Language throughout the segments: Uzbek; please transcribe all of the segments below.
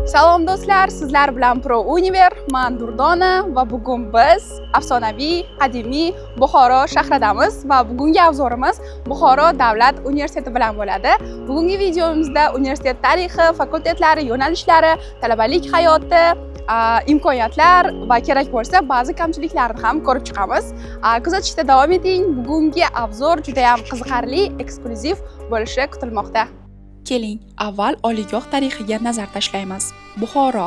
Salom do'stlar, sizlar bilan Pro Univer, men Durdona va bugun biz afsonaviy, qadimiy Buxoro shahridamiz va bugungi avzorimiz Buxoro davlat universiteti bilan bo'ladi. Bugungi videomizda universitet tarixi, fakultetlari, yo'nalishlari, talabalik hayoti, imkoniyatlar va kerak bo'lsa ba'zi kamchiliklarni ham ko'rib chiqamiz. Kuzatishda davom eting. Bugungi avzor juda ham qiziqarli, eksklyuziv bo'lishi kutilmoqda. Keling, avval oliygoh tarixiga nazar tashlaymiz. Buxoro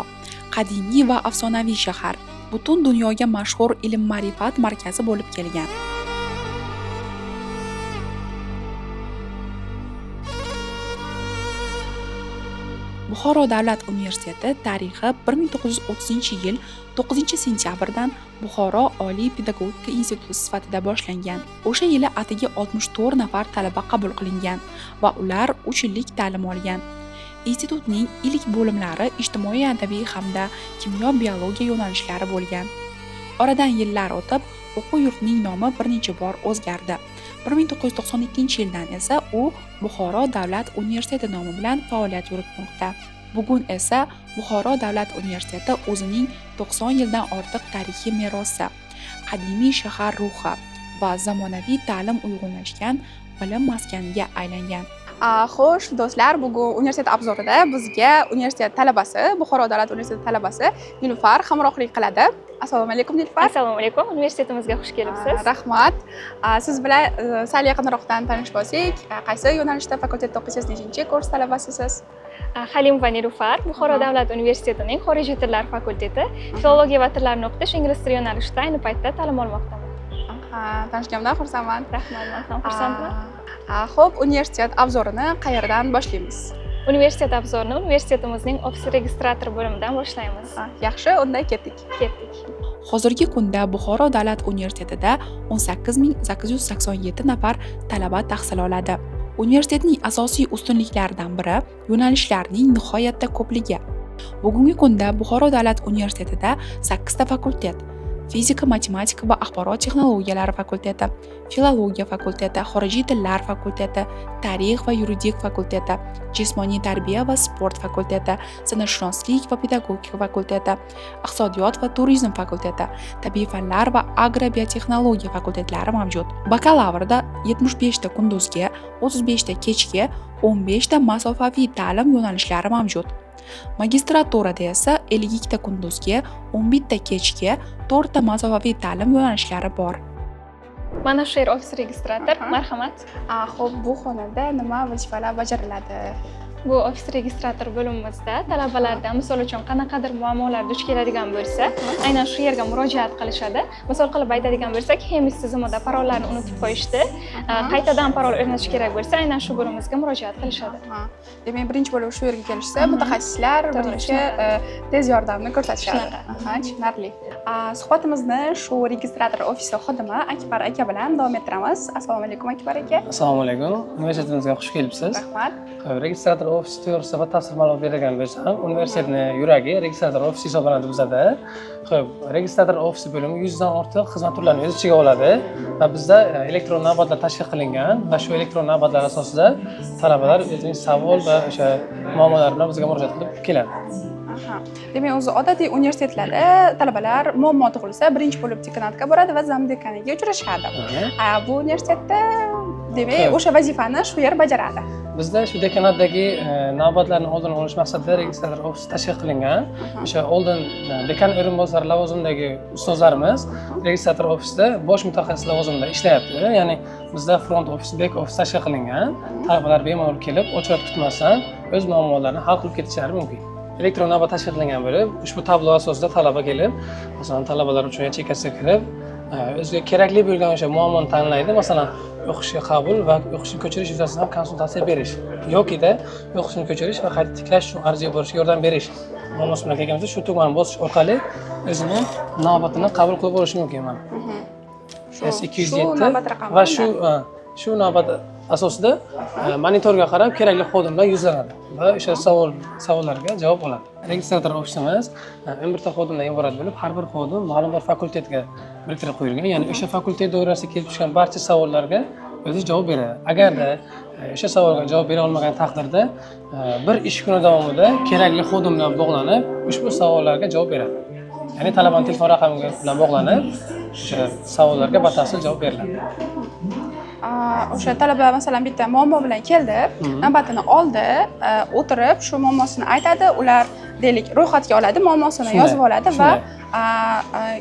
qadimiy va afsonaviy shahar, butun dunyoga mashhur ilm-ma'rifat markazi bo'lib kelgan. Buxoro davlat universiteti tarixi 1930-yil 9-sentyabrdan Buxoro oliy pedagogika instituti sifatida boshlangan. O'sha yili atigi 64 nafar talaba qabul qilingan va ular 3 yillik ta'lim olgan. Institutning ilk bo'limlari ijtimoiy adabiy hamda kimyo-biologiya yo'nalishlari bo'lgan. Oradan yillar o'tib, o'quv yurtining nomi bir necha bor o'zgardi. 1992-yildan esa u Buxoro davlat universiteti nomi bilan faoliyat yuritmoqda. Bugun esa Buxoro davlat universiteti o'zining 90 yildan ortiq tarixiy merosi, qadimiy shahar ruhi va zamonaviy ta'lim uyg'unlashgan bilim maskaniga aylangan. Xo'sh, do'stlar, bugun universitet obzorida bizga universitet talabasi, Buxoro davlat universiteti talabasi Nilufar hamrohlik qiladi. Assalomu alaykum Nilufar. Assalomu alaykum. Universitetimizga xush kelibsiz. Rahmat. Siz bilan sal yaqinroqdan tanishib olsak, qaysi yo'nalishda fakultetda o'qiysiz, nechinchi kurs talabasisiz? Halimova Nilufar, Buxoro davlat universitetining xorijiy tillar fakulteti, filologiya va tillarni o'qitish ingliz tili yo'nalishida ayni paytda ta'lim olmoqdaman. Tanishganimdan xursandman. Rahmat, men ham xursandman. Xo'p, universitet obzorini qayerdan boshlaymiz? Universitet obzorini universitetimizning ofis registratori bo'limidan boshlaymiz. Yaxshi, unda ketdik. Hozirgi kunda Buxoro davlat universitetida 18887 nafar talaba tahsil oladi. Universitetning asosiy ustunliklaridan biri yo'nalishlarning nihoyatda ko'pligi. Bugungi kunda Buxoro davlat universitetida 8 ta fakultet: fizika, matematika va axborot texnologiyalari fakulteti, filologiya fakulteti, xorijiy tillar fakulteti, tarix va yuridik fakulteti, jismoniy tarbiya va sport fakulteti, san'atshunoslik va pedagogika fakulteti, iqtisodiyot va turizm fakulteti, tabiiy fanlar va agrobiotexnologiya fakultetlari mavjud. Bakalavrda 75 ta kunduzgi, 35 ta kechki, 15 ta masofaviy ta'lim yo'nalishlari mavjud. Magistraturada esa 52 ta kunduzgi, 11 ta kechki, 4 ta masofaviy ta'lim yo'nalishlari bor. Mana shu yer ofis registrator. Marhamat. Xo'p, bu xonada nima vazifalar bajariladi? Bu ofis registrator bo'limimizda talabalardan misol uchun qanaqadir muammolar duch keladigan bo'lsa, aynan shu yerga murojaat qilishadi. Misol qilib aytadigan bo'lsak, Hemis tizimida parollarni unutib qo'yishdi. Qaytadan parol o'rnatish kerak bo'lsa, aynan shu bo'limimizga murojaat qilishadi. Demak, birinchi bo'lib shu yerga kelishsa, mutaxassislar birinchi tez yordamni ko'rsatishadi. Tushunarli. Suhbatimizni shu registrator ofisi xodimi Akbar aka bilan davom ettiramiz. Assalomu alaykum Akbar aka. Assalomu alaykum. Universitetimizga xush kelibsiz. Rahmat. Registrator ofisi to'g'risida batafsil ma'lumot beradigan bo'lsam, universitetning yuragi registrator ofisi hisoblanadi bizada. Xo'p, registrator ofisi bo'limi 100 dan ortiq xizmat turlarini o'z ichiga oladi va bizda elektron navbatlar tashkil qilingan va shu elektron navbatlar asosida talabalar o'zining savol va o'sha muammolari bilan bizga murojaat qilib keladi. Demak, o'zi odatiy universitetlarda talabalar muammo tug'ilsa, birinchi bo'lib dekanatga boradi va zamdekaniga uchrashadi. Bu universitetda demak, o'sha vazifani shu yer bajaradi. Bizda shu dekanatdagi navbatlarni oldini olish maqsadida registrator ofisi tashkil qilingan. O'sha oldin dekan o'rinbosari lavozimidagi ustozlarimiz registrator ofisida bosh mutaxassis lavozimida ishlayapti. Ya'ni bizda front ofis, back ofis tashkil qilingan. Talabalar bemalol kelib, ochko'z kutmasdan o'z muammolarini hal qilib ketishlari mumkin. Elektron navbat tashkil qilingan bo'lib, ushbu tablo asosida talaba kelib, masalan, talabalar uchun yachekasiga kirib, o'ziga kerakli bo'lgan o'sha muammoni tanlaydi. Masalan, o'qishga qabul va o'qishni ko'chirish yuzasidan konsultatsiya berish yoki-da o'qishni ko'chirish va qayta tiklash uchun ariza yuborishga yordam berish. Muammosi bilan kelganimizda shu tugmani bosish orqali o'zini navbatini qabul qilib olishi mumkin. Mana S207 va shu navbat asosida monitorga qarab kerakli xodim bilan yuzlanadi va o'sha savollarga javob oladi. Registrator ofisimiz 11 ta xodimdan iborat bo'lib, har bir xodim ma'lum bir fakultetga biriktirib qo'yilgan. Ya'ni o'sha fakultet doirasida kelib tushgan barcha savollarga o'zi javob beradi. Agarda o'sha savolga javob bera olmagan taqdirda bir ish kuni davomida kerakli xodim bilan bog'lanib ushbu savollarga javob beradi. Ya'ni talabani telefon raqami bilan bog'lanib o'sha savollarga batafsil javob beriladi. O'sha talaba masalan bitta muammo bilan keldi, navbatini oldi, o'tirib shu muammosini aytadi, ular deylik ro'yxatga oladi, muammosini yozib oladi va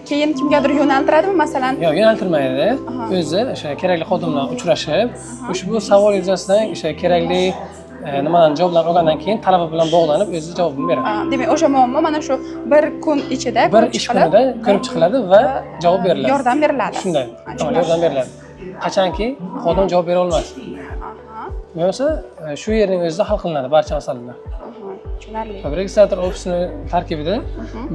keyin kimgadir yo'naltiradimi masalan? Yo'q, yo'naltirmaydi. O'zi o'sha kerakli xodim bilan uchrashib, ushbu savol yuzasidan o'sha kerakli nimadan javoblar olgandan keyin talaba bilan bog'lanib o'zi javobini beradi. Demak, o'sha muammo mana shu bir kun ichida bir ish kunida ko'rib chiqiladi va javob beriladi. Yordam beriladi. Shunday. Yordam beriladi. Qachonki xodim javob bera olmas. Bo'lmasa shu yerning o'zida hal qilinadi barcha masalalar. Tushunarli. Registrator ofisini tarkibida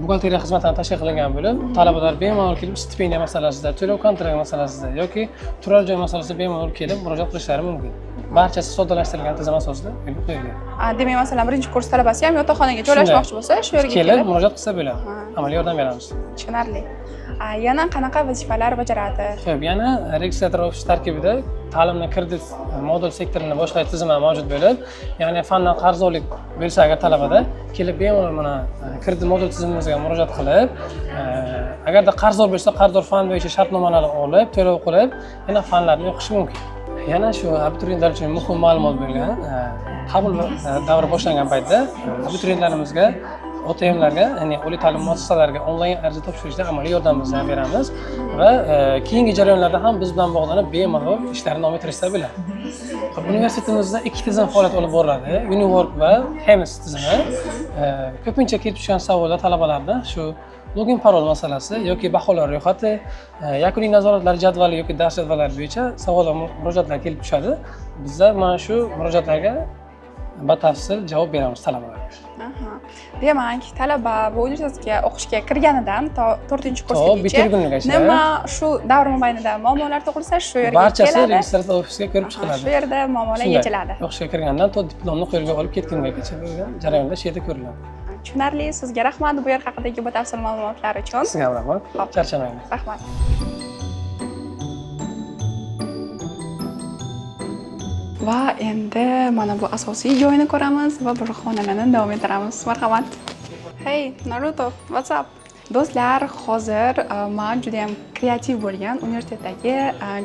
buxgalteriya xizmatlari tashkil qilingan bo'lib, talabalar bemalol kelib stipendiya masalasida, to'lov kontrakt masalasida yoki turar joy masalasida bemalol kelib murojaat qilishlari mumkin. Barchasi soddalashtirilgan tizim asosida yo'lga qo'yilgan. Demak, masalan, birinchi kurs talabasi ham yotoqxonaga joylashmoqchi bo'lsa, shu yerga kelib murojaat qilsa bo'ladi. Amaliy yordam beramiz. Tushunarli. Yana qanaqa vazifalar bajaradi? Xo'p, yana registrator ofis tarkibida ta'limni kredit modul sektorini boshqarish tizimi mavjud bo'lib, ya'ni fandan qarzdorlik bo'lsa agar talabada kelib bemalol mana kredit modul tizimimizga murojaat qilib, agarda qarzdor bo'lsa, qarzdor fan bo'yicha shartnomalarni olib, to'lov qilib, yana fanlarni o'qishi mumkin. Yana shu abituriyentlar uchun muhim ma'lumot bo'lgan, qabul davri boshlangan paytda abituriyentlarimizga OTMlarga, ya'ni oliy ta'lim muassasalariga onlayn ariza topshirishda amaliy yordamimizni beramiz va keyingi jarayonlarda ham biz bilan bog'lanib bemalol ishlarni davom ettirishsa bo'ladi. Universitetimizda ikki tizim faoliyat olib boriladi, Uniwork va Hemis tizimi. Ko'pincha kelib tushgan savollar talabalarda shu login parol masalasi yoki baholar ro'yxati, yakuniy nazoratlar jadvali yoki dars jadvallari bo'yicha savollar, murojaatlar kelib tushadi. Bizlar mana shu murojaatlarga batafsil javob beramiz talabalarga. Demak, talaba bu universitetga o'qishga kirganidan to 4-kursgacha bitirgunigacha nima shu davr mobaynida muammolar tug'ilsa shu yerga keladi. Barchasi registrator ofisga ko'rib chiqiladi. Shu yerda muammolar yechiladi. O'qishga kirgandan to diplomni qo'lga olib ketgungacha bo'lgan jarayonda shu yerda ko'riladi. Tushunarli. Sizga rahmat bu yer haqidagi batafsil ma'lumotlar uchun. Sizga ham rahmat. Charchamang. Rahmat. Va endi mana bu asosiy joyni ko'ramiz va bir xonalarni davom ettiramiz. Marhamat. Hey, Naruto, what's up? Do'stlar, hozir men juda ham kreativ bo'lgan universitetdagi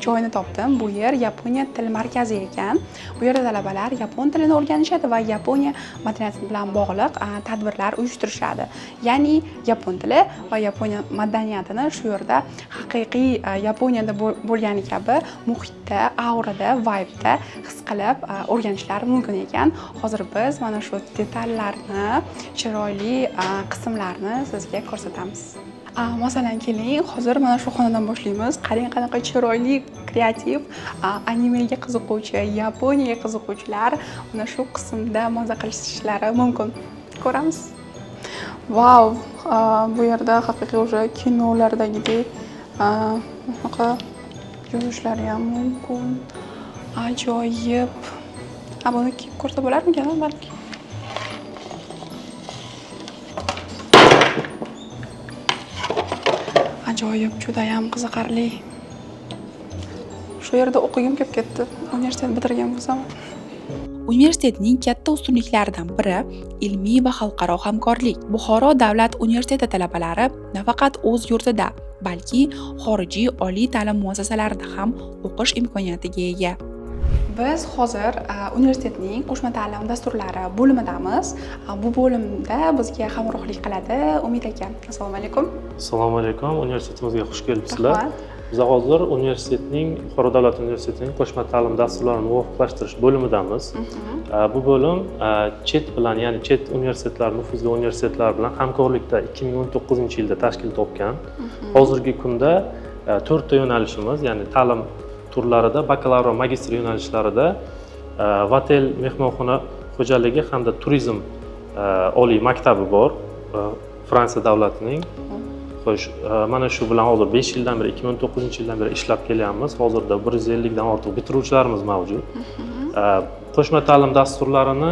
joyni topdim. Bu yer Yaponiya til markazi ekan. Bu yerda talabalar yapon tilini o'rganishadi va Yaponiya madaniyati bilan bog'liq tadbirlar uyushtirishadi. Ya'ni yapon tili va Yaponiya madaniyatini shu yerda haqiqiy Yaponiyada bo'lgani kabi muhitda, aurada, vibe'da his qilib o'rganishlari mumkin ekan. Hozir biz mana shu detallarni, chiroyli qismlarni sizga ko'rsatamiz. Masalan, keling, hozir mana shu xonadan boshlaymiz. Qarang, qanaqa chiroyli, kreativ, animega qiziquvchi, Yaponiyaga qiziquvchilar mana shu qismda maza qilishlari mumkin. Ko'ramiz. Vau, bu yerda haqiqiy o'sha kinolardagidek bunaqa yozishlari ham mumkin. Ajoyib. Buni ko'rsa bo'larmikan, balki? Ajoyib, juda ham qiziqarli. Shu yerda o'qigim kelib ketdi. Universitet bitirgan bo'lsam. Universitetning katta ustunliklaridan biri ilmiy va xalqaro hamkorlik. Buxoro davlat universiteti talabalari nafaqat o'z yurtida, balki xorijiy oliy ta'lim muassasalarida ham o'qish imkoniyatiga ega. Biz hozir universitetning qo'shma ta'lim dasturlari bo'limidamiz. Bu bo'limda bizga hamrohlik qiladi Umid aka. Assalomu alaykum. Assalomu alaykum. Universitetimizga xush kelibsizlar. Biz hozir universitetning Buxoro davlat universitetining qo'shma ta'lim dasturlarini muvofiqlashtirish bo'limidamiz. Bu bo'lim chet bilan, ya'ni chet universitetlar, nufuzli universitetlar bilan hamkorlikda 2019-yilda tashkil topgan. Hozirgi kunda 4 ta yo'nalishimiz, ya'ni ta'lim turlarida bakalavr va magistr yo'nalishlarida hotel, mehmonxona xo'jaligi hamda turizm oliy maktabi bor. Fransiya davlatining. Xo'sh, mana shu bilan hozir 5 yildan beri, 2019-yildan beri ishlab kelyapmiz. Hozirda 150 dan ortiq bitiruvchilarimiz mavjud. Qo'shma ta'lim dasturlarini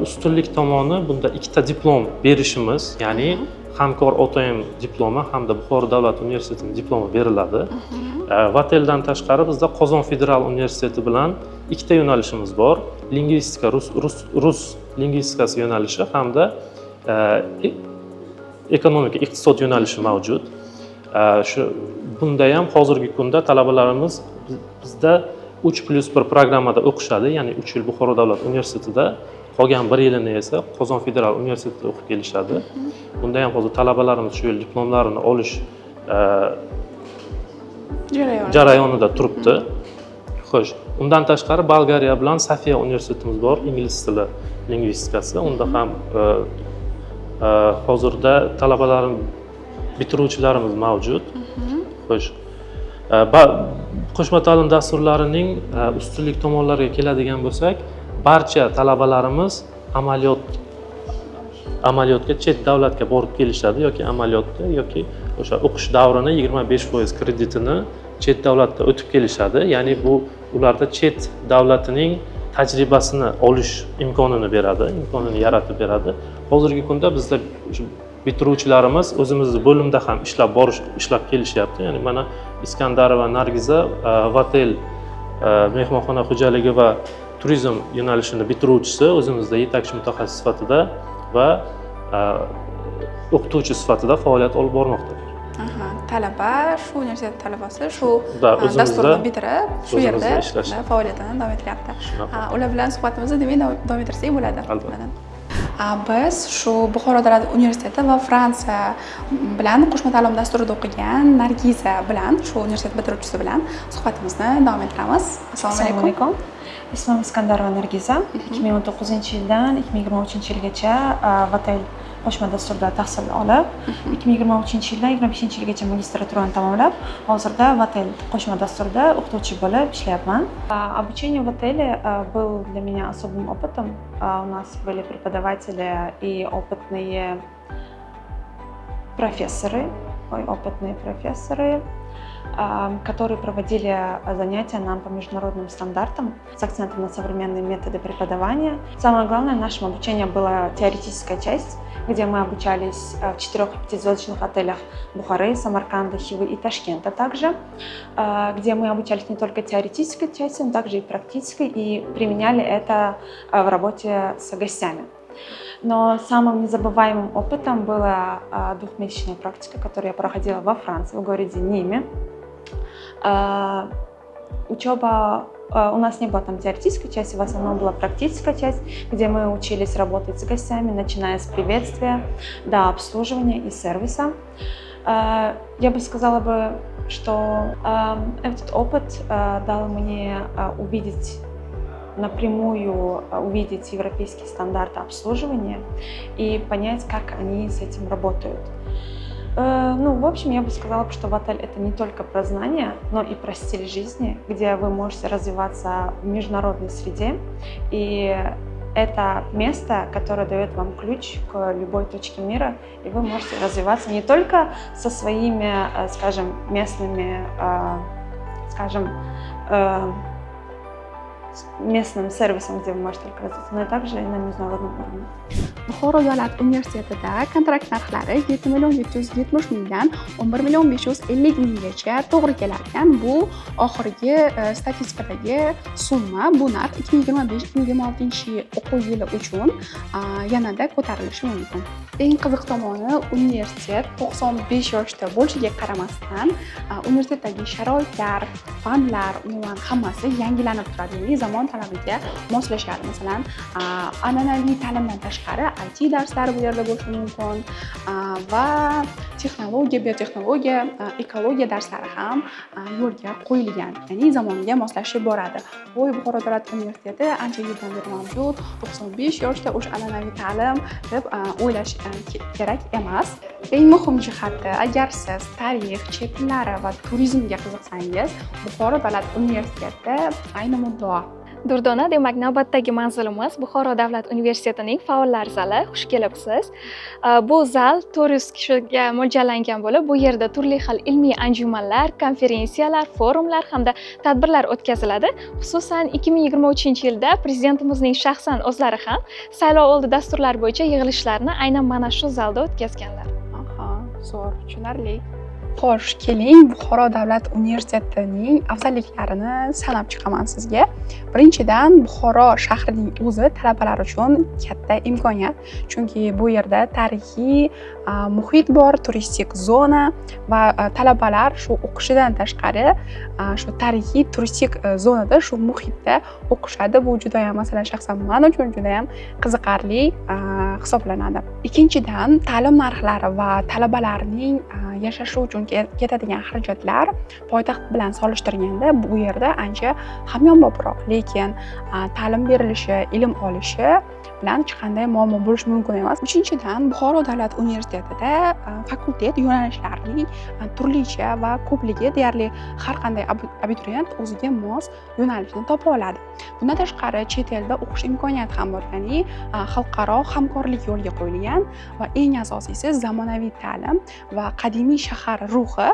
ustunlik tomoni bunda ikkita diplom berishimiz, ya'ni hamkor OTM diplomi hamda Buxoro davlat universitetining diplomi beriladi. VATELdan tashqari bizda Qozon federal universiteti bilan ikkita yo'nalishimiz bor. Lingvistika, rus lingvistikasi yo'nalishi hamda ekonomika, iqtisod yo'nalishi mavjud. Bunda ham hozirgi kunda talabalarimiz bizda 3+1 programmada o'qishadi, ya'ni 3 yil Buxoro davlat universitetida, qolgan 1 yilini esa Qozon federal universitetida o'qib kelishadi. Bunda ham hozir talabalarimiz shu yil diplomlarini olish jarayonida turibdi. Xo'sh, undan tashqari Bolgariya bilan Sofiya universitetimiz bor, ingliz tili lingvistikasi. Unda ham hozirda talabalarimiz, bitiruvchilarimiz mavjud. Xo'sh, qo'shma ta'lim dasturlarining ustunlik tomonlariga keladigan bo'lsak, barcha talabalarimiz amaliyotga chet davlatga borib kelishadi yoki amaliyotda yoki o'sha o'qish davrini 25% kreditini chet davlatda o'tib kelishadi. Ya'ni bu ularda chet davlatining tajribasini olish imkonini beradi, imkonini yaratib beradi. Hozirgi kunda bizda bitiruvchilarimiz o'zimizning bo'limda ham ishlab kelishyapti. Ya'ni mana Iskandarova Nargiza Vatel mehmonxona xo'jaligi va turizm yo'nalishini bitiruvchisi, o'zimizda yetakchi mutaxassis sifatida va o'qituvchi sifatida faoliyat olib bormoqda. Talaba, shu universitet talabasi, shu dasturni bitirib, shu yerda faoliyatini davom ettiryapti. Ular bilan suhbatimizni demak davom ettirsak bo'ladi. Albatta. Biz shu Buxoro davlat universiteti va Fransiya bilan qo'shma ta'lim dasturida o'qigan Nargiza bilan, shu universitet bitiruvchisi bilan suhbatimizni davom ettiramiz. Assalomu alaykum. Ismim Iskandarova Nargiza. 2019-yildan 2023-yilgacha Vatel qo'shma dasturda tahsil olib, 2023-yildan 25-yilgacha magistraturani tamomlab, hozirda Vatel qo'shma dasturda o'qituvchi bo'lib ishlayapman. Обучение в Вателе был для меня особым опытом. У нас были преподаватели и опытные профессоры, которые проводили занятия нам по международным стандартам с акцентом на современные методы преподавания. Самое главное в нашем обучении была теоретическая часть, где мы обучались в 4- и 5-звездочных отелях Бухары, Самарканда, Хивы и Ташкента также, где мы обучались не только теоретической части, но также и практической, и применяли это в работе с гостями. Но самым незабываемым опытом была 2-месячная практика, которую я проходила во Франции, в городе Ниме. Учеба, у нас не было там теоретической части, в основном была практическая часть, где мы учились работать с гостями, начиная с приветствия до обслуживания и сервиса. Я бы сказала, что этот опыт дал мне напрямую увидеть европейские стандарты обслуживания и понять, как они с этим работают. В общем, я бы сказала, что Vatel — это не только про знания, но и про стиль жизни, где вы можете развиваться в международной среде. И это место, которое дает вам ключ к любой точке мира, и вы можете развиваться не только со своими, скажем, местными, местным сервисом, где вы можете только развиться, но и также и на международном уровне. Buxoro davlat universitetida kontrakt narxlari 7.770.000 dan 11.550.000gacha to'g'ri kelar ekan. Bu oxirgi statistikadagi summa. Bu narx 2025-2026 o'quv yili uchun yanada ko'tarilishi mumkin. Eng qiziq tomoni, universitet 95 yoshda bo'lishiga qaramasdan, universitetdagi sharoitlar, fanlar, umuman hammasi yangilanib turadi. Ya'ni zamon talabiga moslashadi. Masalan, an'anaviy ta'limdan tashqari IT darslari bu yerda bo'lishi mumkin va texnologiya, biotexnologiya, ekologiya darslari ham yo'lga qo'yilgan. Ya'ni zamonga moslashib boradi. Buxoro davlat universiteti ancha yildan beri mavjud. 95 yoshda o'sha an'anaviy ta'lim deb o'ylash kerak emas. Eng muhim jihati, agar siz tarix, chet tillari va turizmga qiziqsangiz, Buxoro davlat universiteti ayni muddao. Durdona, demak navbatdagi manzilimiz Buxoro davlat universitetining faollar zali. Xush kelibsiz. Bu zal 400 kishiga mo'ljallangan bo'lib, bu yerda turli xil ilmiy anjumanlar, konferensiyalar, forumlar hamda tadbirlar o'tkaziladi. Xususan 2023-yilda prezidentimizning shaxsan o'zlari ham saylov oldi dasturlar bo'yicha yig'ilishlarni aynan mana shu zalda o'tkazganlar. Zo'r, tushunarli. Xo'sh, keling Buxoro davlat universitetining afzalliklarini sanab chiqaman sizga. Birinchidan, Buxoro shahrining o'zi talabalar uchun katta imkoniyat, chunki bu yerda tarixiy muhit bor, turistik zona va talabalar shu o'qishidan tashqari shu tarixiy turistik zonada, shu muhitda o'qishadi. Bu juda ham, masalan, shaxsan men uchun juda ham qiziqarli hisoblanadi. Ikkinchidan, ta'lim narxlari va talabalarning yashashi uchun ketadigan xarajatlar poytaxt bilan solishtirganda bu yerda ancha hamyonboproq, lekin ta'lim berilishi, ilm olishi bilan hech qanday muammo bo'lishi mumkin emas. Uchinchidan, Buxoro davlat universitetida fakultet yo'nalishlarining turlicha va ko'pligi, deyarli har qanday abituriyent o'ziga mos yo'nalishni topa oladi. Bundan tashqari, chet elda o'qish imkoniyati ham bor, ya'ni xalqaro hamkorlik yo'lga qo'yilgan va eng asosiysi zamonaviy ta'lim va qadimiy shahar ruhi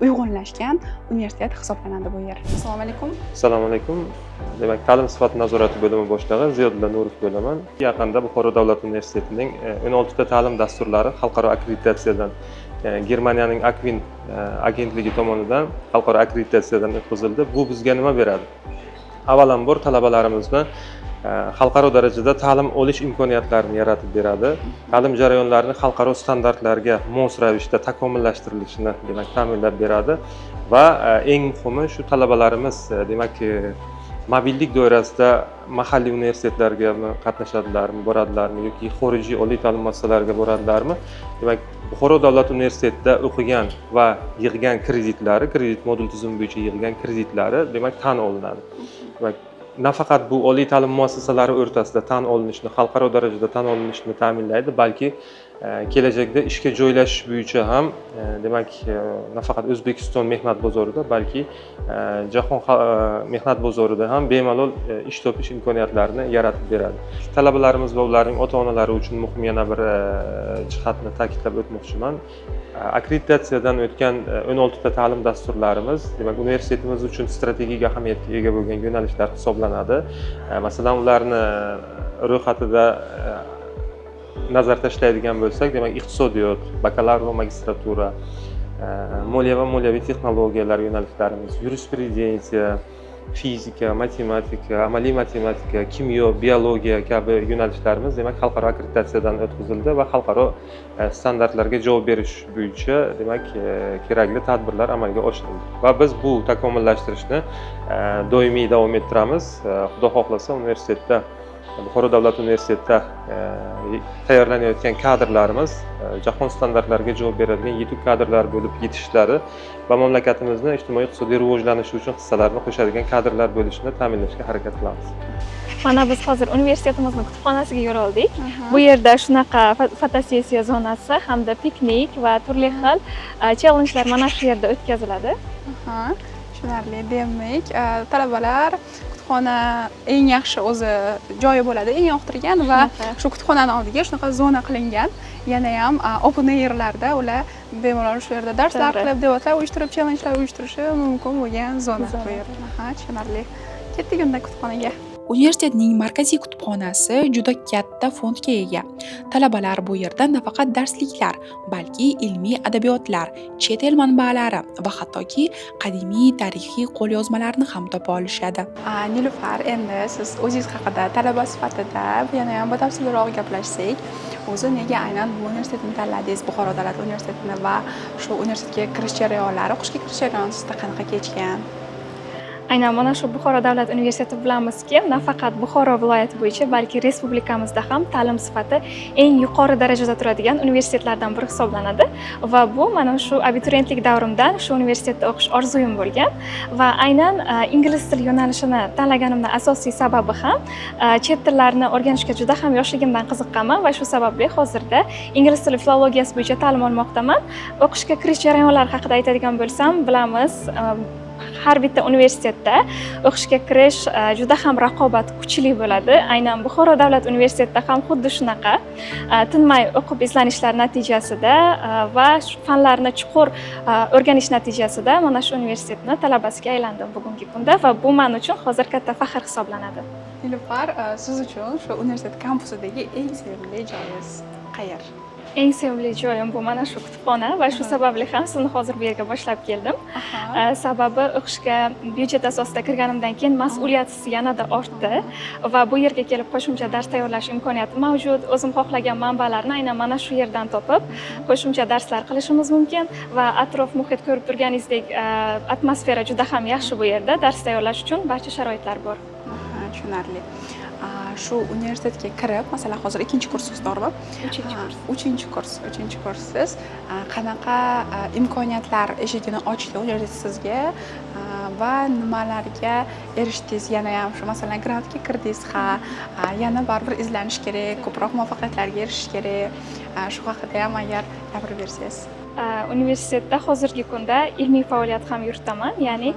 uyg'unlashgan universitet hisoblanadi bu yer. Assalomu alaykum. Assalomu alaykum. Demak, ta'lim sifati nazorati bo'limi boshlig'i Ziyodulla Nurov bo'laman. Yaqinda Buxoro davlat universitetining 16 ta ta'lim dasturlari xalqaro akkreditatsiyadan, Germaniyaning Akvin agentligi tomonidan xalqaro akkreditatsiyadan o'tkazildi. Bu bizga nima beradi? Avvalambor talabalarimizni xalqaro darajada ta'lim olish imkoniyatlarini yaratib beradi. Ta'lim jarayonlarini xalqaro standartlarga mos ravishda takomillashtirilishini, demak, ta'minlab beradi va eng muhimi shu talabalarimiz, demak, mobillik doirasida mahalliy universitetlarga qatnashadilarmi, boradilarmi yoki xorijiy oliy ta'lim muassasalariga boradilarmi? Demak, Buxoro davlat universitetida o'qigan va yig'gan kreditlari, kredit modul tizimi bo'yicha yig'gan kreditlari, demak, tan olinadi. Demak, nafaqat bu oliy ta'lim muassasalari o'rtasida tan olinishni, xalqaro darajada tan olinishni ta'minlaydi, balki kelajakda ishga joylashish bo'yicha ham, demak, nafaqat O'zbekiston mehnat bozorida, balki jahon mehnat bozorida ham bemalol ish topish imkoniyatlarini yaratib beradi. Talabalarimiz va ularning ota-onalari uchun muhim yana bir jihatni ta'kidlab o'tmoqchiman. Akkreditatsiyadan o'tgan 16 ta ta'lim dasturlarimiz, demak, universitetimiz uchun strategik ahamiyatga ega bo'lgan yo'nalishlar hisoblanadi. Masalan, ularni ro'yxatida nazar tashlaydigan bo'lsak, demak, iqtisodiyot, bakalavr va magistratura, moliya va moliyaviy texnologiyalar yo'nalishlarimiz, yurisprudensiya, fizika, matematika, amaliy matematika, kimyo, biologiya kabi yo'nalishlarimiz, demak, xalqaro akkreditatsiyadan o'tkazildi va xalqaro standartlarga javob berish bo'yicha, demak, kerakli tadbirlar amalga oshirildi. Va biz bu takomillashtirishni doimiy davom ettiramiz. Xudo xohlasa, universitetda, Buxoro davlat universitetida tayyorlanayotgan kadrlarimiz jahon standartlariga javob beradigan yetuk kadrlar bo'lib yetishishlari va mamlakatimizni ijtimoiy-iqtisodiy rivojlanishi uchun hissalarini qo'shadigan kadrlar bo'lishini ta'minlashga harakat qilamiz. Mana biz hozir universitetimizning kutubxonasiga yo'l oldik. Bu yerda shunaqa fotosessiya zonasi hamda piknik va turli xil challengelar mana shu yerda o'tkaziladi. Tushunarli. Demak, talabalar kutubxona eng yaxshi o'zi joyi bo'ladi, eng yoqtirgan va shu kutubxonani oldiga shunaqa zona qilingan. Yana ham open airlarda ular bemalol shu yerda darslar qilib, debatlar uyushtirib, challengelar uyushtirishi mumkin bo'lgan zona bu yer. Tushunarli. Ketdik unda kutubxonaga. Universitetning markaziy kutubxonasi juda katta fondga ega. Talabalar bu yerda nafaqat darsliklar, balki ilmiy adabiyotlar, chet el manbalari va hattoki qadimiy tarixiy qo'lyozmalarni ham topa olishadi. Nilufar, endi siz o'zingiz haqida talaba sifatida yana ham batafsilroq gaplashsak, o'zi nega aynan bu universitetni tanladingiz, Buxoro davlat universitetini, va shu universitetga kirish jarayonlari, o'qishga kirish jarayoni sizda qanaqa kechgan? Aynan mana shu Buxoro davlat universiteti bilamizki, nafaqat Buxoro viloyati bo'yicha, balki respublikamizda ham ta'lim sifati eng yuqori darajada turadigan universitetlardan biri hisoblanadi va bu mana shu abituriyentlik davrimdan shu universitetda o'qish orzuyim bo'lgan va aynan ingliz tili yo'nalishini tanlaganimning asosiy sababi ham chet tillarini o'rganishga juda ham yoshligimdan qiziqqanman va shu sababli hozirda ingliz tili filologiyasi bo'yicha ta'lim olmoqdaman. O'qishga kirish jarayonlari haqida aytadigan bo'lsam, bilamiz, har bitta universitetda o'qishga kirish juda ham raqobat kuchli bo'ladi. Aynan Buxoro davlat universitetida ham xuddi shunaqa. Tinmay o'qib izlanishlar natijasida va fanlarni chuqur o'rganish natijasida mana shu universitetni talabasiga aylandim bugungi kunda va bu men uchun hozir katta faxr hisoblanadi. Nilufar, siz uchun shu universitet kampusidagi eng sevimli joyingiz qayer? Eng sevimli joyim bu mana shu kutubxona va shu sababli ham sizni hozir bu yerga boshlab keldim. Sababi o'qishga byudjet asosida kirganimdan keyin mas'uliyat hissi yanada ortdi va bu yerga kelib qo'shimcha dars tayyorlash imkoniyati mavjud. O'zim xohlagan manbalarni aynan mana shu yerdan topib, qo'shimcha darslar qilishimiz mumkin va atrof muhit ko'rib turganingizdek atmosfera juda ham yaxshi bu yerda. Dars tayyorlash uchun barcha sharoitlar bor. Tushunarli. Shu universitetga kirib, masalan, hozir 2-kurssiz, to'g'rimi? 3-kurssiz. Qanaqa imkoniyatlar eshigini ochdi universitet sizga va nimalarga erishdingiz? Yana ham shu, masalan, grantga kirdingiz, yana baribir izlanish kerak, ko'proq muvaffaqiyatlarga erishish kerak. Shu haqida ham agar gapirib bersangiz. Universitetda hozirgi kunda ilmiy faoliyat ham yuritaman. Ya'ni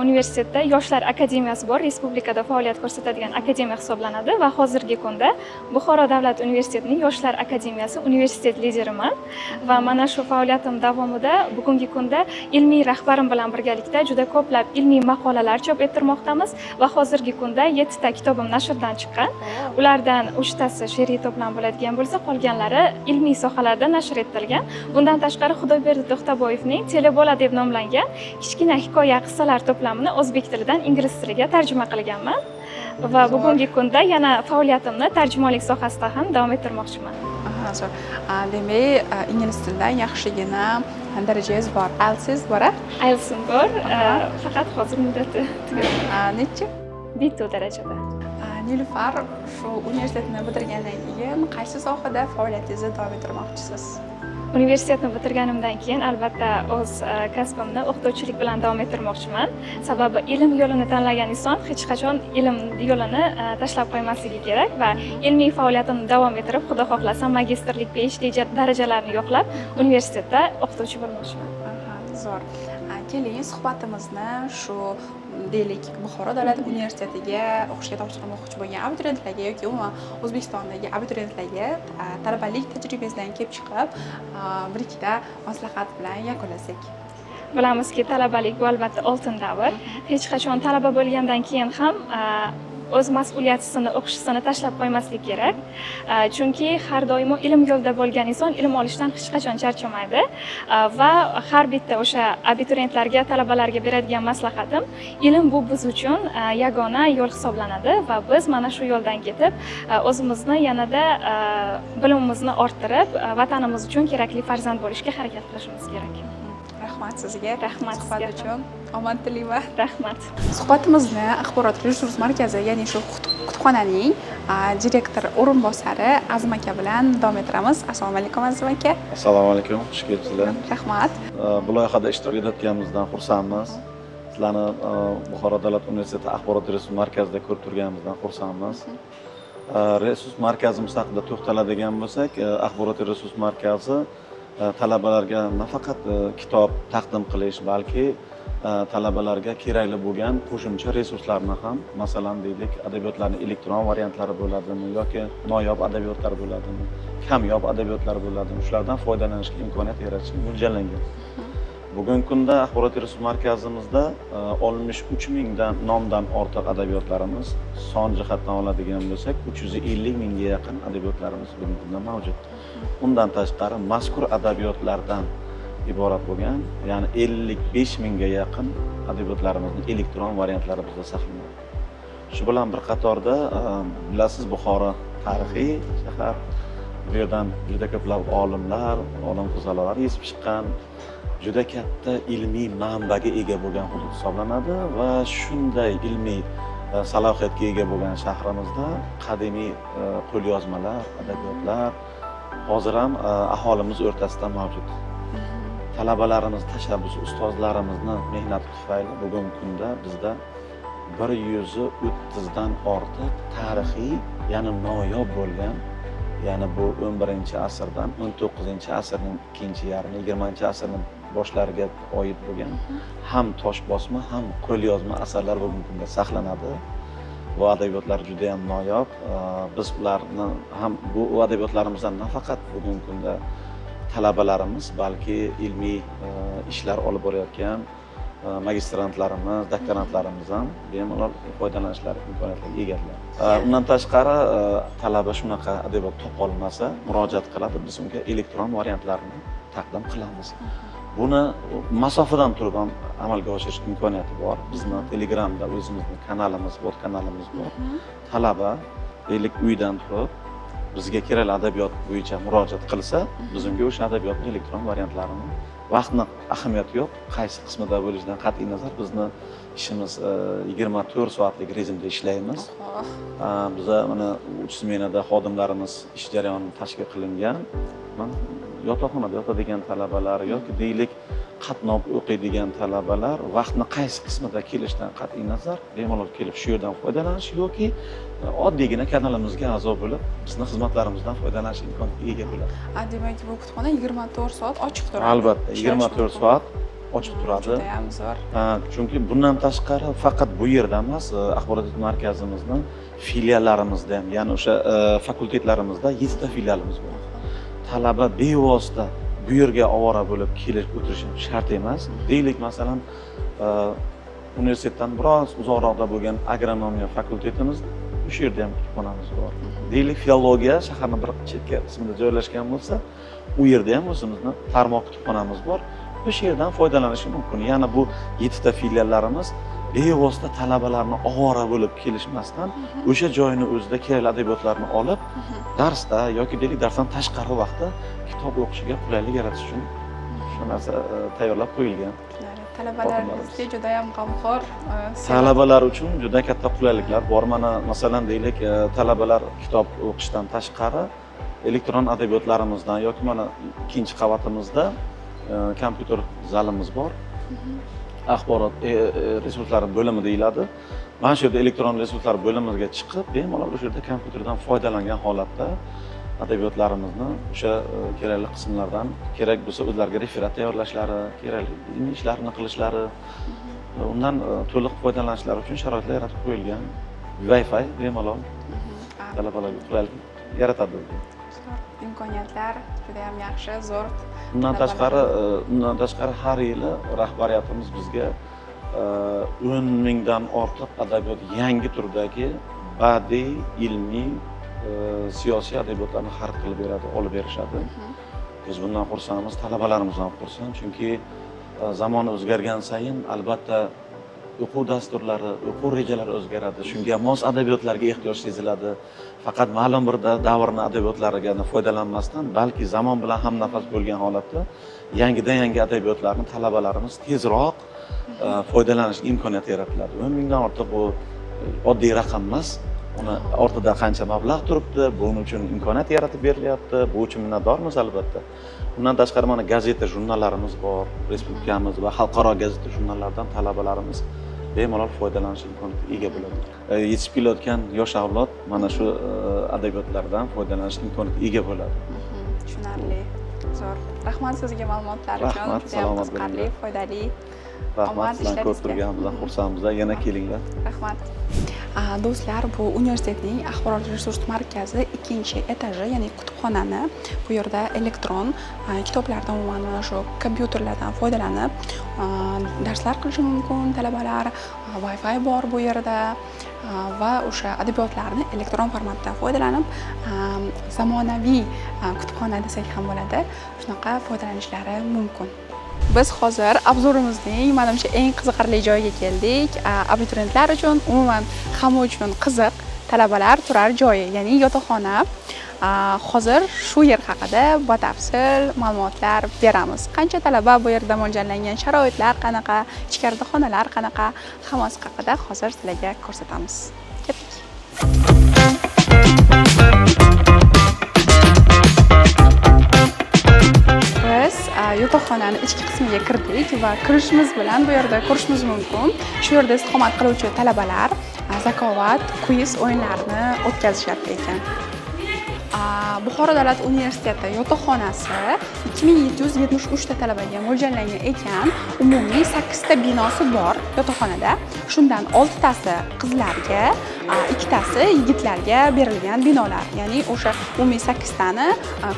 universitetda Yoshlar akademiyasi bor, respublikada faoliyat ko'rsatadigan akademiya hisoblanadi va hozirgi kunda Buxoro davlat universitetining Yoshlar akademiyasi universitet lideriman va mana shu faoliyatim davomida bugungi kunda ilmiy rahbarim bilan birgalikda juda ko'plab ilmiy maqolalar chop ettirmoqdamiz va hozirgi kunda 7 ta kitobim nashrdan chiqqan. Ulardan 3 tasi she'riy to'plam bo'ladigan bo'lsa, qolganlari ilmiy sohalarda nashr etilgan. Bundan tashqari Xudoyberdi To'xtaboyevning Telebola deb nomlangan kichkina hikoya qissalar to'plamini o'zbek tilidan ingliz tiliga tarjima qilganman va bugungi kunda yana faoliyatimni tarjimonlik sohasida ham davom ettirmoqchiman. Zo'r. Demak, ingliz tilidan yaxshigina darajangiz bor. IELTS bor-a? IELTSim bor, faqat hozir muddati tugadi. Necha? B2 darajada. Nilufar, shu universitetni bitirgandan keyin qaysi sohada faoliyatingizni davom ettirmoqchisiz? Universitetni bitirganimdan keyin albatta o'z kasbimni o'qituvchilik bilan davom ettirmoqchiman. Sababi ilm yo'lini tanlagan inson hech qachon ilm yo'lini tashlab qo'ymasligi kerak va ilmiy faoliyatimni davom ettirib, xudo xohlasa magistrlik, PhD darajalarini yo'qlab, universitetda o'qituvchi bo'lmoqchiman. Zo'r. Keling, suhbatimizni shu deylik Buxoro davlat universitetiga o'qishga topshirmoqchi bo'lgan abituriyentlarga yoki umuman O'zbekistondagi abituriyentlarga talabalik tajribangizdan kelib chiqib, bir ikkita maslahat bilan yakunlasak. Bilamizki, talabalik bu albatta oltin davr. Hech qachon talaba bo'lgandan keyin ham o'z mas'uliyatisini, o'qishisini tashlab qo'ymaslik kerak. Chunki har doimo ilm yo'lida bo'lgan inson ilm olishdan hech qachon charchamaydi va har bitta o'sha abituriyentlarga, talabalarga beradigan maslahatim, ilm bu biz uchun yagona yo'l hisoblanadi va biz mana shu yo'ldan ketib, o'zimizni yanada bilimimizni orttirib, vatanimiz uchun kerakli farzand bo'lishga harakat qilishimiz kerak. Rahmat sizga. Rahmat suhbat uchun. Omad tilayman. Rahmat. Suhbatimizni Axborot resurs markazi, ya'ni shu kutubxonaning direktor o'rinbosari Azim aka bilan davom ettiramiz. Assalomu alaykum Azim aka. Assalomu alaykum, xush kelibsizlar. Rahmat. Bu loyihada ishtirok etayotganimizdan xursandmiz. Sizlarni Buxoro davlat universiteti Axborot resurs markazida ko'rib turganimizdan xursandmiz. Resurs markazimiz haqida to'xtaladigan bo'lsak, Axborot resurs markazi talabalarga nafaqat kitob taqdim qilish, balki talabalarga kerakli bo'lgan qo'shimcha resurslarni ham, masalan deylik, adabiyotlarning elektron variantlari bo'ladimi yoki noyob adabiyotlar bo'ladimi, kamyob adabiyotlar bo'ladimi, shulardan foydalanishga imkoniyat yaratish mo'ljallangan. Bugungi kunda Axborot resurs markazimizda 63 mingdan nomdan ortiq adabiyotlarimiz, son jihatdan oladigan bo'lsak 350 mingga yaqin adabiyotlarimiz bugungi kunda mavjud. Undan tashqari mazkur adabiyotlardan iborat bo'lgan, ya'ni 55 mingga yaqin adabiyotlarimizning elektron variantlari bizda saqlanadi. Shu bilan bir qatorda bilasiz, Buxoro tarixiy shahar. Bu yerdan juda ko'plab olimlar, olim-fuqarolar yetib chiqqan, juda katta ilmiy manbaga ega bo'lgan hudud hisoblanadi va shunday ilmiy salohiyatga ega bo'lgan shahrimizda qadimiy qo'lyozmalar, adabiyotlar hozir ham aholimiz o'rtasida mavjud. Talabalarimiz tashabbusi, ustozlarimizni mehnati tufayli bugungi kunda bizda 130 dan ortiq tarixiy, ya'ni noyob bo'lgan, ya'ni bu 11-asrdan 19-asrning ikkinchi yarmi, 20-asrning boshlariga oid bo'lgan ham tosh bosma, ham qo'lyozma asarlar bugungi kunda saqlanadi. Bu adabiyotlar juda ham noyob. Biz ularni ham bu adabiyotlarimizdan nafaqat bugungi kunda talabalarimiz, balki ilmiy ishlar olib borayotgan magistrantlarimiz, doktorantlarimiz ham bemalol foydalanishlari imkoniyatiga egalar. Undan tashqari talaba shunaqa adabiyot topolmasa murojaat qiladi, biz unga elektron variantlarini taqdim qilamiz. Buni masofadan turib ham amalga oshirish imkoniyati bor. Bizni Telegramda o'zimizning kanalimiz bor, Talaba deylik uydan turib bizga kerakli adabiyot bo'yicha murojaat qilsa, biz unga o'sha adabiyotning elektron variantlarini, vaqtni ahamiyati yo'q, qaysi qismida bo'lishidan qat'iy nazar bizni ishimiz 24 soatlik rejimda ishlaymiz. Biza mana 3 smenada xodimlarimiz ish jarayoni tashkil qilingan. Yotoqxonada yotadigan talabalar yoki deylik qatnab o'qiydigan talabalar vaqtni qaysi qismida kelishidan qat'iy nazar bemalol kelib shu yerdan foydalanish yoki oddiygina kanalimizga a'zo bo'lib bizni xizmatlarimizdan foydalanish imkoniga ega bo'ladi. Demak, bu kutubxona 24 soat ochiq turadi. Albatta, 24 soat ochiq turadi. Juda ham zo'r. Chunki bundan tashqari faqat bu yerda emas, axborot markazimizning filiallarimizda ham, ya'ni o'sha fakultetlarimizda 7 ta filialimiz bor. Talaba bevosita bu yerga ovora bo'lib kelib o'tirishi shart emas. Deylik, masalan, universitetdan biroz uzoqroqda bo'lgan agronomiya fakultetimiz, o'sha yerda ham kutubxonamiz bor. Deylik, filologiya shaharning bir chetki qismida joylashgan bo'lsa, u yerda ham o'zimizning tarmoq kutubxonamiz bor. O'sha yerdan foydalanish mumkin. Ya'ni bu 7 ta filiallarimiz bevosita talabalarni ovora bo'lib kelishmasdan o'sha joyni o'zida kerakli adabiyotlarni olib, darsda yoki deylik darsdan tashqari vaqtda kitob o'qishiga qulaylik yaratish uchun shu narsa tayyorlab qo'yilgan. Talabalarimizga juda ham g'amxo'r. Talabalar uchun juda katta qulayliklar bor. Mana masalan deylik, talabalar kitob o'qishdan tashqari elektron adabiyotlarimizdan yoki mana ikkinchi qavatimizda kompyuter zalimiz bor. Axborot resurslari bo'limi deyiladi. Mana shu yerda elektron resurslar bo'limiga chiqib, bemalol o'sha yerda kompyuterdan foydalangan holatda adabiyotlarimizni o'sha kerakli qismlardan kerak bo'lsa o'zlariga referat tayyorlashlari, kerakli ilmiy ishlarni qilishlari, undan to'liq foydalanishlari uchun sharoitlar yaratib qo'yilgan. Wi-Fi bemalol talabalarga qulaylik yaratadi. Imkoniyatlar juda ham yaxshi, zo'r. Undan tashqari har yili rahbariyatimiz bizga 10 mingdan ortiq adabiyot yangi turdagi badiiy, ilmiy, siyosiy adabiyotlarni xarid qilib beradi, olib berishadi. Biz bundan xursandmiz, talabalarimiz ham xursand, chunki zamon o'zgargan sayin albatta o'quv dasturlari, o'quv rejalari o'zgaradi. Shunga mos adabiyotlarga ehtiyoj seziladi. Faqat ma'lum bir davrning adabiyotlaridan foydalanmasdan, balki zamon bilan ham nafas bo'lgan holatda yangi adabiyotlarni talabalarimiz tezroq foydalanish imkoniyati yaratiladi. 10 mingdan ortiq bu oddiy raqam emas. Uni ortida qancha mablag' turibdi, buning uchun imkoniyat yaratib berilyapti. Bu uchun minnatdormiz albatta. Undan tashqari mana gazeta, jurnallarimiz bor. Respublikamiz va xalqaro gazeta, jurnallardan talabalarimiz bemalol foydalanish imkoniyatiga ega bo'ladi. Yetishib kelayotgan yosh avlod mana shu adabiyotlardan foydalanish imkoniyatiga ega bo'ladi. Tushunarli, zo'r. Rahmat sizga ma'lumotlar uchun. Juda ham qiziqarli, foydali. Rahmat, sizlarni ko'rib turganimizdan xursandmiz. Yana kelinglar. Rahmat. Do'stlar, bu universitetning axborot resurs markazi 2-etaji, ya'ni kutubxonani. Bu yerda elektron kitoblardan, umuman mana shu kompyuterlardan foydalanib darslar qilishi mumkin talabalar. Wi-Fi bor bu yerda va o'sha adabiyotlarni elektron formatda foydalanib zamonaviy kutubxona desak ham bo'ladi. Shunaqa foydalanishlari mumkin. Biz hozir obzorimizning menimcha eng qiziqarli joyiga keldik. Abituriyentlar uchun, umuman hamma uchun qiziq talabalar turar joyi, ya'ni yotoqxona. Hozir shu yer haqida batafsil ma'lumotlar beramiz. Qancha talaba bu yerda mo'ljallangan, sharoitlar qanaqa, ichkarida xonalar qanaqa, hammasi haqida hozir sizlarga ko'rsatamiz. Ketdik. Biz yotoqxonaning ichki qismiga kirdik va kirishimiz bilan bu yerda ko'rishimiz mumkin. Shu yerda istiqomat qiluvchi talabalar zakovat, kviz o'yinlarini o'tkazishar ekan. Buxoro davlat universiteti yotoqxonasi 2773 ta talabaga mo'ljallangan ekan. Umumiy 8 ta binosi bor yotoqxonada. Shundan 6 tasi qizlarga, 2 tasi yigitlarga berilgan binolar. Ya'ni o'sha umumiy 8 tani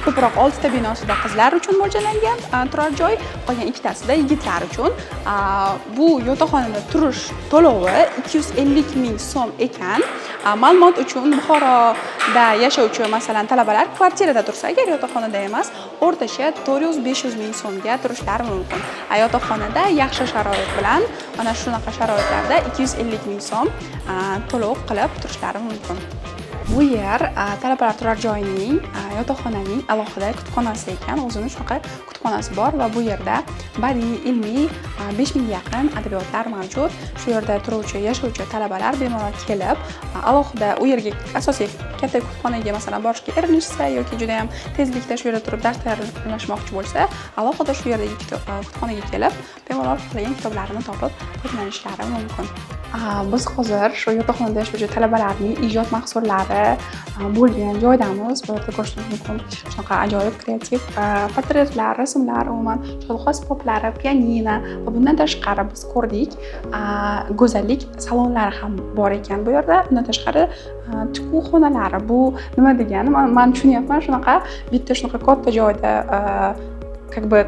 ko'proq 6 ta binosida qizlar uchun mo'ljallangan turar joy, qolgan 2 tasida yigitlar uchun. Bu yotoqxonada turish to'lovi 250 ming so'm ekan. Ma'lumot uchun Buxoroda yashovchi masalan talabalar kvartirada tursa agar yotoqxonada emas, o'rtacha 400-500 ming so'mga turishlari mumkin. Yotoqxonada yaxshi sharoit bilan mana shunaqa sharoitlarda 250 ming so'm to'lov qilib turishlari mumkin. Bu yer talabalar turar joyining, yotoqxonaning alohida kutubxonasi ekan. O'zining shunaqa kutubxonasi bor va bu yerda badiiy, ilmiy 5000 ga yaqin adabiyotlar mavjud. Shu yerda turuvchi, yashovchi talabalar bemalol kelib, alohida u yerga asosiy katta kutubxonaga masalan borishga erinishsa yoki juda ham tezlikda shu yerda turib dars tayyorlashmoqchi bo'lsa, alohida shu yerdagi kutubxonaga kelib, bemalol xohlagan kitoblarini topib foydalanishlari mumkin. Biz hozir shu yotoqxonada yashovchi talabalarning ijod mahsullari bo'lgan joydamiz. Bu yerda ko'rishingiz mumkin. Shunaqa ajoyib kreativ portretlar, rasmlar, umuman shodxo'sh asboblari, pianino va bundan tashqari biz ko'rdik, go'zallik salonlari ham bor ekan bu yerda. Bundan tashqari tikuv xonalari. Bu nima degani? Men tushunyapman, shunaqa bitta shunaqa katta joyda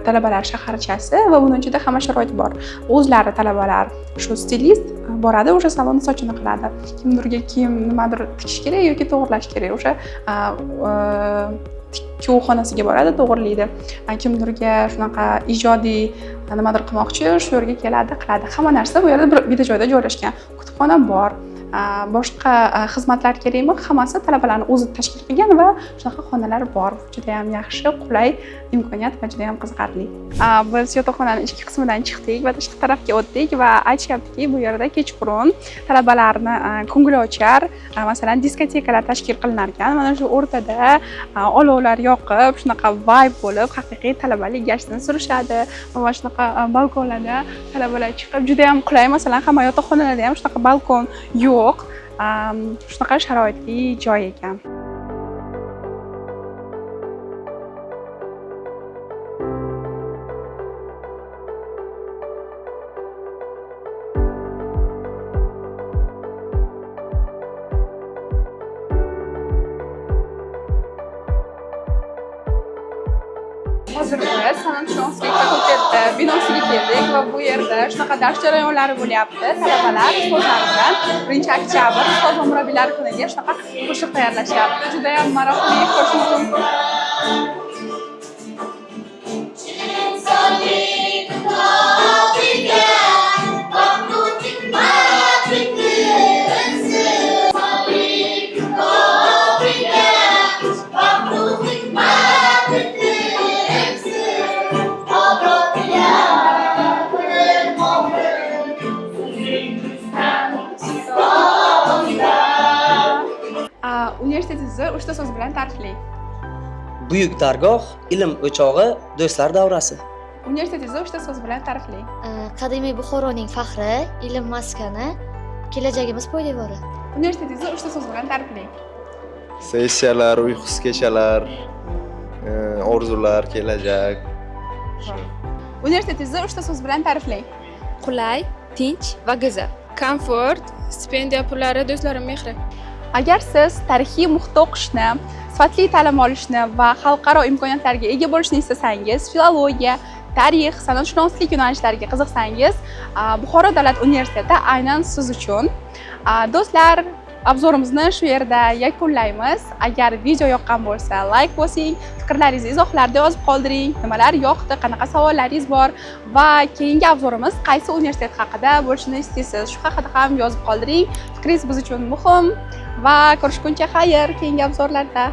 talabalar shaharchasi va buning ichida hamma sharoit bor. O'zlari talabalar shu stilist boradi, o'sha salonni sochini qiladi. Kimdirga nimadir tikish kerak yoki to'g'irlash kerak, o'sha tikuv xonasiga boradi, to'g'irlaydi. Kimdirga shunaqa ijodiy nimadir qilmoqchi, shu yerga keladi, qiladi. Hamma narsa bu yerda bitta joyda joylashgan. Kutubxona bor. Boshqa xizmatlar kerakmi? Hammasi talabalarning o'zi tashkil qilgan va shunaqa xonalar bor. Juda ham yaxshi, qulay imkoniyat va juda ham qiziqarli. Biz yotoqxonaning ichki qismidan chiqdik va tashqi tarafga o'tdik va aytishyaptiki, bu yerda kechqurun talabalarni ko'ngilochar, masalan, diskotekalar tashkil qilinar ekan. Mana shu o'rtada olovlar yoqib, shunaqa vibe bo'lib, haqiqiy talabalik gashtini surishadi. Va shunaqa balkonlarda talabalar chiqib, juda ham qulay. Masalan, hamma yotoqxonalarda ham shunaqa balkon yo'q. Shunaqa sharoitli joy ekan. Hozir biz San'atshunoslik fakulteti binosiga keldik va bu yerda shunaqa dars jarayonlari bo'lyapti. Talabalar ustozlar bilan 1-oktyabr ustoz va murabbiylar kuniga shunaqa qo'shiq tayyorlashyapti. Juda ham maroqli, ko'rishingiz mumkin. Universitetingizni 3 ta so'z bilan ta'riflang. Buyuk dargoh, ilm o'chog'i, do'stlar davrasi. Universitetingizni 3 ta so'z bilan ta'riflang. Qadimiy Buxoroning faxri, ilm maskani, kelajagimiz poydevori. Universitetingizni 3 ta so'z bilan ta'riflang. Sessiyalar, uyqusiz kechalar, orzular, kelajak. Universitetingizni 3 ta so'z bilan ta'riflang. Qulay, tinch va go'zal. Komfort, stipendiya pullari, do'stlarim mehri. Agar siz tarixiy muhitda o'qishni, sifatli ta'lim olishni va xalqaro imkoniyatlarga ega bo'lishni istasangiz, filologiya, tarix, san'atshunoslik yo'nalishlariga qiziqsangiz, Buxoro davlat universiteti aynan siz uchun. Do'stlar, obzorimizni shu yerda yakunlaymiz. Agar video yoqqan bo'lsa, like bosing, fikrlaringizni izohlarda yozib qoldiring. Nimalar yoqdi, qanaqa savollaringiz bor va keyingi obzorimiz qaysi universitet haqida bo'lishini istaysiz, shu haqida ham yozib qoldiring. Fikringiz biz uchun muhim va ko'rishguncha xayr keyingi obzorlarda.